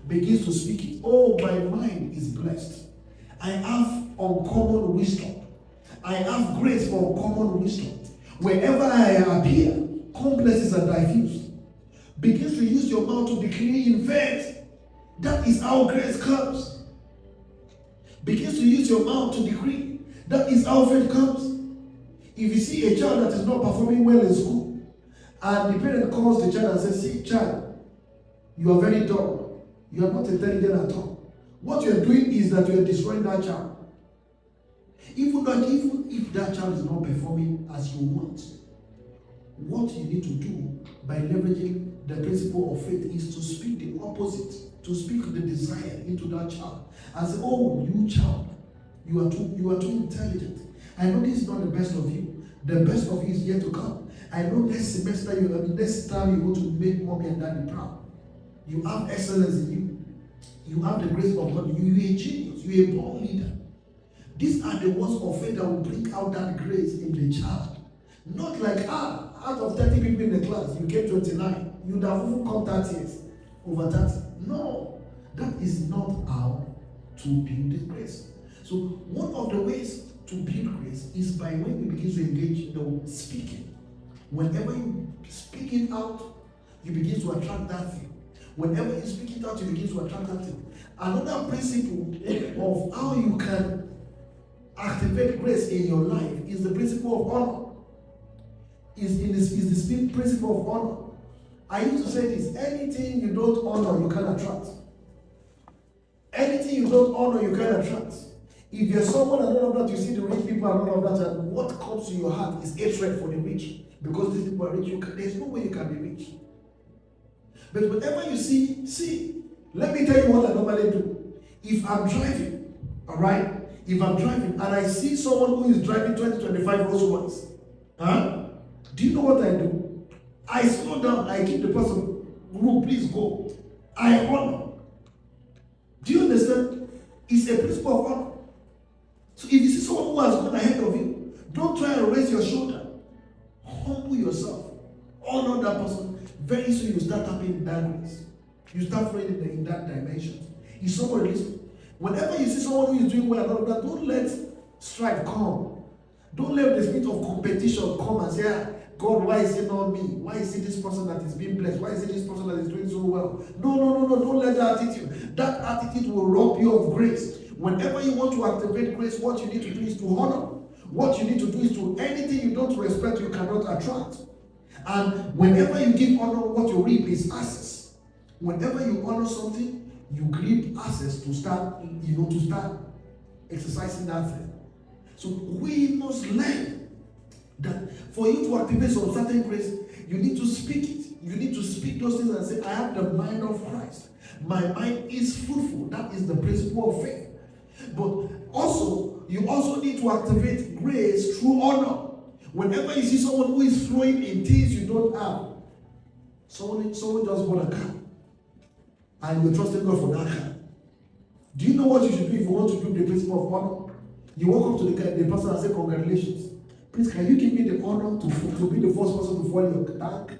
begins to speak it. Oh, my mind is blessed. I have uncommon wisdom. I have grace for uncommon wisdom. Wherever I appear, complexes are diffused. Begins to use your mouth to decree in faith. That is how grace comes. Begins to use your mouth to decree. That is how faith comes. If you see a child that is not performing well in school, and the parent calls the child and says, see, child, you are very dull. You are not intelligent at all. What you are doing is that you are destroying that child. Even if that child is not performing as you want, what you need to do by leveraging the principle of faith is to speak the opposite, to speak the desire into that child. And say, oh, you child, you are too intelligent. I know this is not the best of you. The best of you is yet to come. I know next semester, next time you want to make mommy and daddy proud. You have excellence in you. You have the grace of God. You are a genius. You are a born leader. These are the words of faith that will bring out that grace in the child. Not like, out of 30 people in the class, you get 29. You'd have even come 30 years, over 30. No, that is not how to build this grace. So one of the ways to build grace is by when you begin to engage in speaking. Whenever you speak it out, you begin to attract that thing. Whenever you speak it out, you begin to attract that thing. Another principle of how you can activate grace in your life is the principle of honor. Is the principle of honor. I used to say this: anything you don't honor, you can attract. Anything you don't honor, you can attract. If you're someone and all of that, you see the rich people and all of that, and what comes to your heart is hatred for the rich. Because these people are rich, there's no way you can be rich. But whenever you see, let me tell you what I normally do. If I'm driving, all right? If I'm driving and I see someone who is driving 2025 Rolls Royce, do you know what I do? I slow down, I give the person, "Guru, please go." I honor. Do you understand? It's a principle of honor. So if you see someone who has gone ahead of you, don't try and raise your shoulder. Humble yourself. Honor that person. Very soon you start tapping in that grace. You start flowing in that dimension. If someone listen, whenever you see someone who is doing well and all of that, don't let strife come. Don't let the spirit of competition come and say, God, why is it not me? Why is it this person that is being blessed? Why is it this person that is doing so well? No. Don't let that attitude. That attitude will rob you of grace. Whenever you want to activate grace, what you need to do is to honor. What you need to do is to, anything you don't respect, you cannot attract. And whenever you give honor, what you reap is access. Whenever you honor something, you reap access to start exercising that thing. So we must learn that for you to activate some certain grace, you need to speak it. You need to speak those things and say, I have the mind of Christ. My mind is fruitful. That is the principle of faith. But also, you also need to activate grace through honor. Whenever you see someone who is flowing in things you don't have, someone just bought a car, and you're trusting God for that car. Do you know what you should do if you want to do the principle of honor? You walk up to the person and say, congratulations. Please, can you give me the honor to be the first person to follow your tank?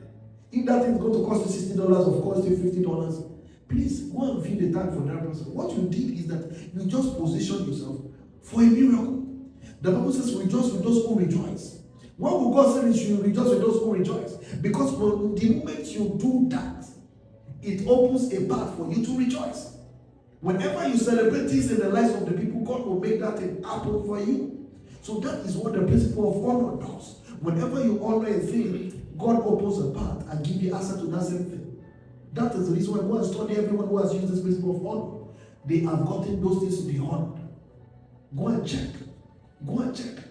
If that thing is going to cost you $60 or cost you $50, please go and fill the tank for that person. What you did is that you just position yourself for a miracle. The Bible says, rejoice with those who rejoice. Why would God say you should rejoice with those who rejoice? Because from the moment you do that, it opens a path for you to rejoice. Whenever you celebrate things in the lives of the people, God will make that thing happen for you. So that is what the principle of honor does. Whenever you honor a thing, God opens a path and gives you access to that same thing. That is the reason why go and study everyone who has used this principle of honor. They have gotten those things to be honored. Go and check. Go and check.